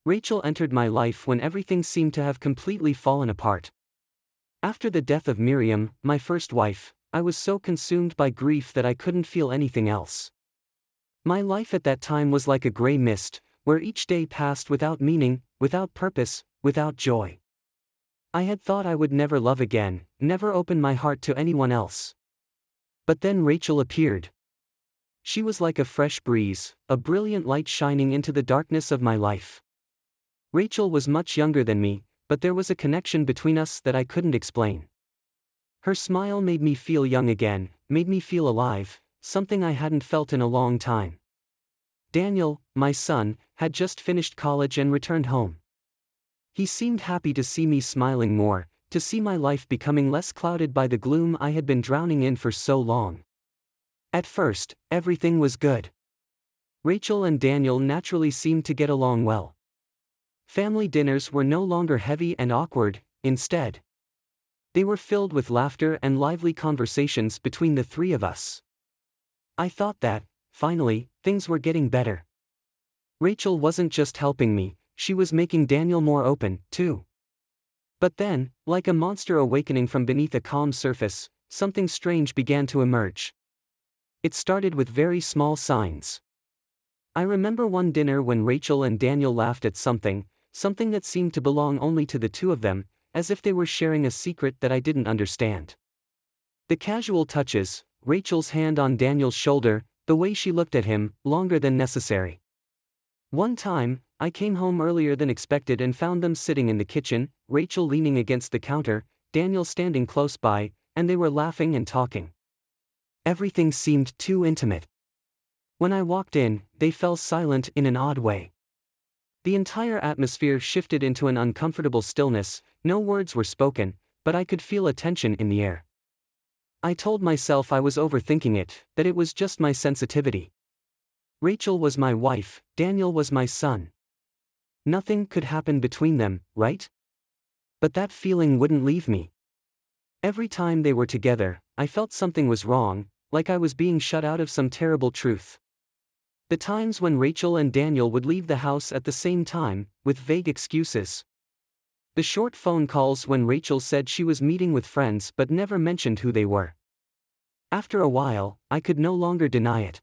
Rachel entered my life when everything seemed to have completely fallen apart. After the death of Miriam, my first wife, I was so consumed by grief that I couldn't feel anything else. My life at that time was like a gray mist, where each day passed without meaning, without purpose, without joy. I had thought I would never love again, never open my heart to anyone else. But then Rachel appeared. She was like a fresh breeze, a brilliant light shining into the darkness of my life. Rachel was much younger than me, but there was a connection between us that I couldn't explain. Her smile made me feel young again, made me feel alive, something I hadn't felt in a long time. Daniel, my son, had just finished college and returned home. He seemed happy to see me smiling more, to see my life becoming less clouded by the gloom I had been drowning in for so long. At first, everything was good. Rachel and Daniel naturally seemed to get along well. Family dinners were no longer heavy and awkward, instead. They were filled with laughter and lively conversations between the three of us. I thought that, finally, things were getting better. Rachel wasn't just helping me, she was making Daniel more open, too. But then, like a monster awakening from beneath a calm surface, something strange began to emerge. It started with very small signs. I remember one dinner when Rachel and Daniel laughed at something that seemed to belong only to the two of them, as if they were sharing a secret that I didn't understand. The casual touches, Rachel's hand on Daniel's shoulder, the way she looked at him, longer than necessary. One time, I came home earlier than expected and found them sitting in the kitchen, Rachel leaning against the counter, Daniel standing close by, and they were laughing and talking. Everything seemed too intimate. When I walked in, they fell silent in an odd way. The entire atmosphere shifted into an uncomfortable stillness, no words were spoken, but I could feel a tension in the air. I told myself I was overthinking it, that it was just my sensitivity. Rachel was my wife, Daniel was my son. Nothing could happen between them, right? But that feeling wouldn't leave me. Every time they were together, I felt something was wrong, like I was being shut out of some terrible truth. The times when Rachel and Daniel would leave the house at the same time, with vague excuses. The short phone calls when Rachel said she was meeting with friends but never mentioned who they were. After a while, I could no longer deny it.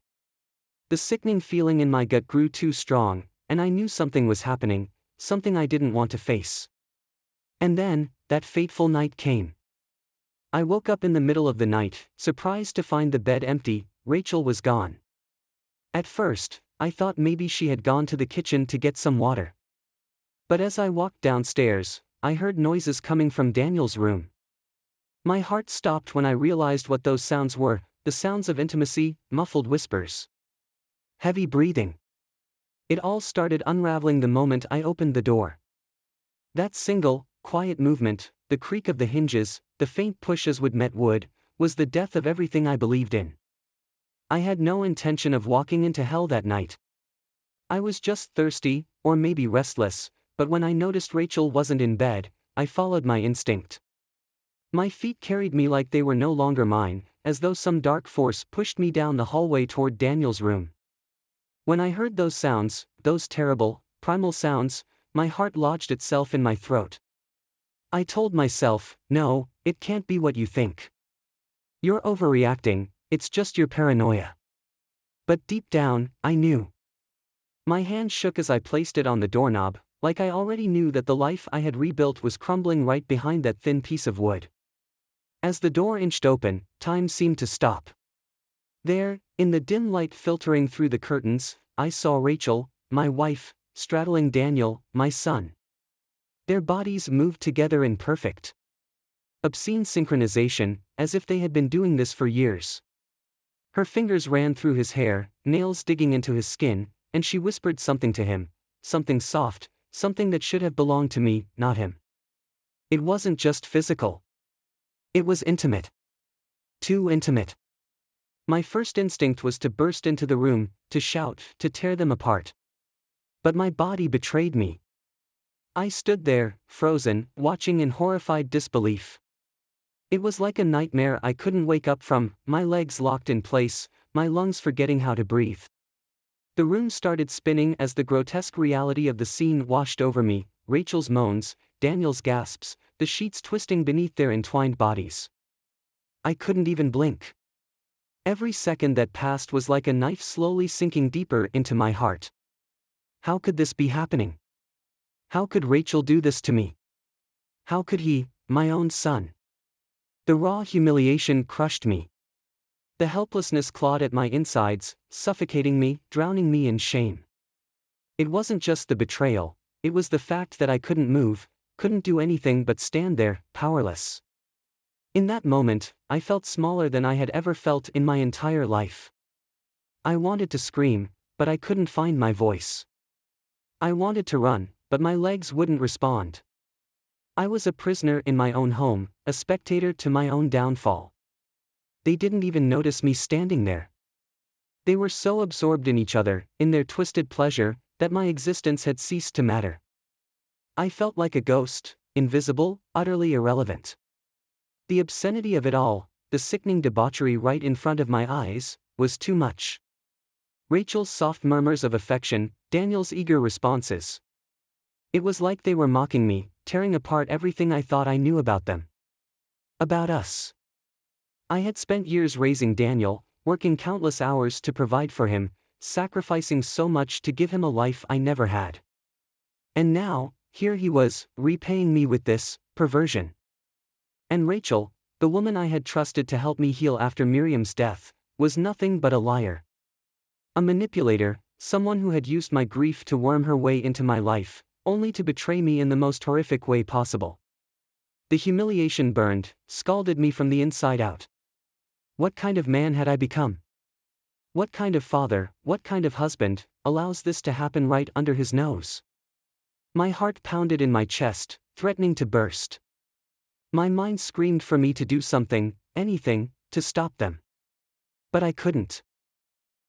The sickening feeling in my gut grew too strong, and I knew something was happening, something I didn't want to face. And then, that fateful night came. I woke up in the middle of the night, surprised to find the bed empty. Rachel was gone. At first, I thought maybe she had gone to the kitchen to get some water. But as I walked downstairs, I heard noises coming from Daniel's room. My heart stopped when I realized what those sounds were, the sounds of intimacy, muffled whispers. Heavy breathing. It all started unraveling the moment I opened the door. That single, quiet movement, the creak of the hinges, the faint push as wood met wood, was the death of everything I believed in. I had no intention of walking into hell that night. I was just thirsty, or maybe restless, but when I noticed Rachel wasn't in bed, I followed my instinct. My feet carried me like they were no longer mine, as though some dark force pushed me down the hallway toward Daniel's room. When I heard those sounds, those terrible, primal sounds, my heart lodged itself in my throat. I told myself, no, it can't be what you think. You're overreacting, it's just your paranoia. But deep down, I knew. My hand shook as I placed it on the doorknob, like I already knew that the life I had rebuilt was crumbling right behind that thin piece of wood. As the door inched open, time seemed to stop. There, in the dim light filtering through the curtains, I saw Rachel, my wife, straddling Daniel, my son. Their bodies moved together in perfect, obscene synchronization, as if they had been doing this for years. Her fingers ran through his hair, nails digging into his skin, and she whispered something to him, something soft, something that should have belonged to me, not him. It wasn't just physical. It was intimate. Too intimate. My first instinct was to burst into the room, to shout, to tear them apart. But my body betrayed me. I stood there, frozen, watching in horrified disbelief. It was like a nightmare I couldn't wake up from, my legs locked in place, my lungs forgetting how to breathe. The room started spinning as the grotesque reality of the scene washed over me, Rachel's moans, Daniel's gasps, the sheets twisting beneath their entwined bodies. I couldn't even blink. Every second that passed was like a knife slowly sinking deeper into my heart. How could this be happening? How could Rachel do this to me? How could he, my own son? The raw humiliation crushed me. The helplessness clawed at my insides, suffocating me, drowning me in shame. It wasn't just the betrayal, it was the fact that I couldn't move, couldn't do anything but stand there, powerless. In that moment, I felt smaller than I had ever felt in my entire life. I wanted to scream, but I couldn't find my voice. I wanted to run, but my legs wouldn't respond. I was a prisoner in my own home, a spectator to my own downfall. They didn't even notice me standing there. They were so absorbed in each other, in their twisted pleasure, that my existence had ceased to matter. I felt like a ghost, invisible, utterly irrelevant. The obscenity of it all, the sickening debauchery right in front of my eyes, was too much. Rachel's soft murmurs of affection, Daniel's eager responses. It was like they were mocking me, tearing apart everything I thought I knew about them. About us. I had spent years raising Daniel, working countless hours to provide for him, sacrificing so much to give him a life I never had. And now, here he was, repaying me with this perversion. And Rachel, the woman I had trusted to help me heal after Miriam's death, was nothing but a liar. A manipulator, someone who had used my grief to worm her way into my life, only to betray me in the most horrific way possible. The humiliation burned, scalded me from the inside out. What kind of man had I become? What kind of father, what kind of husband, allows this to happen right under his nose? My heart pounded in my chest, threatening to burst. My mind screamed for me to do something, anything, to stop them. But I couldn't.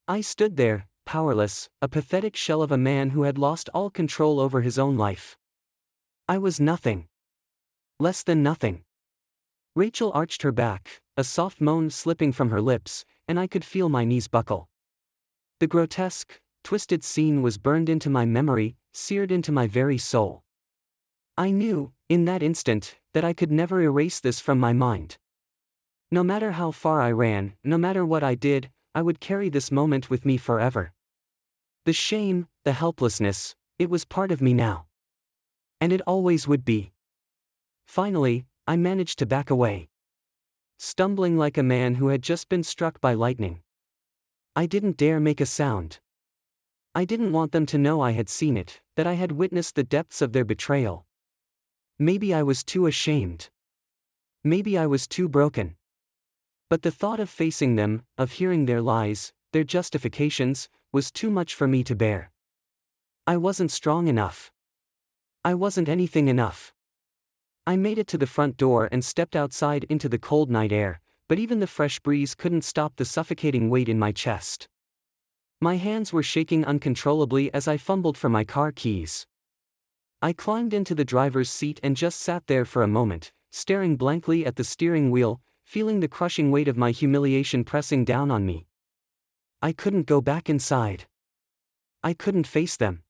I stood there, powerless, a pathetic shell of a man who had lost all control over his own life. I was nothing. Less than nothing. Rachel arched her back, a soft moan slipping from her lips, and I could feel my knees buckle. The grotesque, twisted scene was burned into my memory, seared into my very soul. I knew, in that instant, that I could never erase this from my mind. No matter how far I ran, no matter what I did, I would carry this moment with me forever. The shame, the helplessness, it was part of me now. And it always would be. Finally, I managed to back away. Stumbling like a man who had just been struck by lightning. I didn't dare make a sound. I didn't want them to know I had seen it, that I had witnessed the depths of their betrayal. Maybe I was too ashamed. Maybe I was too broken. But the thought of facing them, of hearing their lies, their justifications, was too much for me to bear. I wasn't strong enough. I wasn't anything enough. I made it to the front door and stepped outside into the cold night air, but even the fresh breeze couldn't stop the suffocating weight in my chest. My hands were shaking uncontrollably as I fumbled for my car keys. I climbed into the driver's seat and just sat there for a moment, staring blankly at the steering wheel, feeling the crushing weight of my humiliation pressing down on me. I couldn't go back inside. I couldn't face them.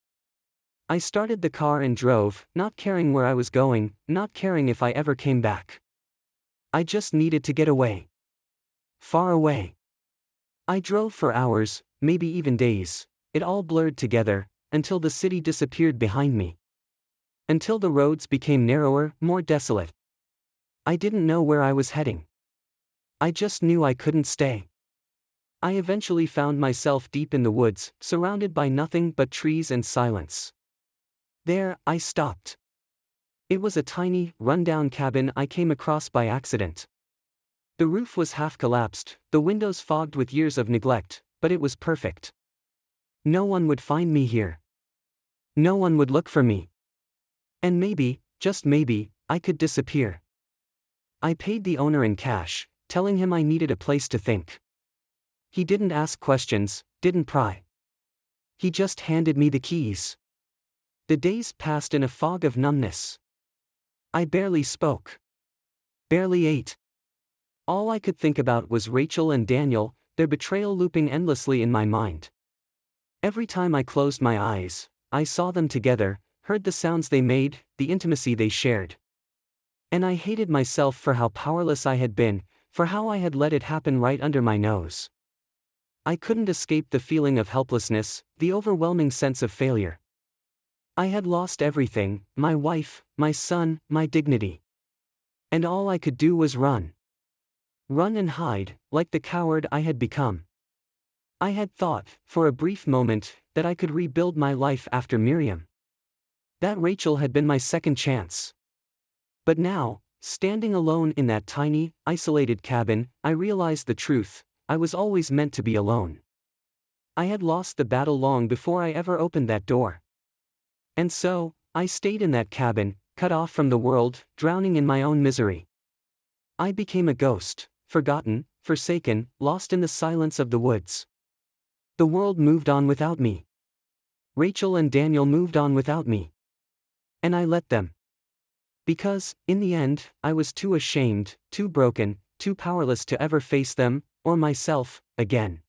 I started the car and drove, not caring where I was going, not caring if I ever came back. I just needed to get away. Far away. I drove for hours, maybe even days, it all blurred together, until the city disappeared behind me. Until the roads became narrower, more desolate. I didn't know where I was heading. I just knew I couldn't stay. I eventually found myself deep in the woods, surrounded by nothing but trees and silence. There, I stopped. It was a tiny, run-down cabin I came across by accident. The roof was half collapsed, the windows fogged with years of neglect, but it was perfect. No one would find me here. No one would look for me. And maybe, just maybe, I could disappear. I paid the owner in cash, telling him I needed a place to think. He didn't ask questions, didn't pry. He just handed me the keys. The days passed in a fog of numbness. I barely spoke. Barely ate. All I could think about was Rachel and Daniel, their betrayal looping endlessly in my mind. Every time I closed my eyes, I saw them together, heard the sounds they made, the intimacy they shared. And I hated myself for how powerless I had been, for how I had let it happen right under my nose. I couldn't escape the feeling of helplessness, the overwhelming sense of failure. I had lost everything, my wife, my son, my dignity. And all I could do was run. Run and hide, like the coward I had become. I had thought, for a brief moment, that I could rebuild my life after Miriam. That Rachel had been my second chance. But now, standing alone in that tiny, isolated cabin, I realized the truth: I was always meant to be alone. I had lost the battle long before I ever opened that door. And so, I stayed in that cabin, cut off from the world, drowning in my own misery. I became a ghost, forgotten, forsaken, lost in the silence of the woods. The world moved on without me. Rachel and Daniel moved on without me. And I let them. Because, in the end, I was too ashamed, too broken, too powerless to ever face them, or myself, again.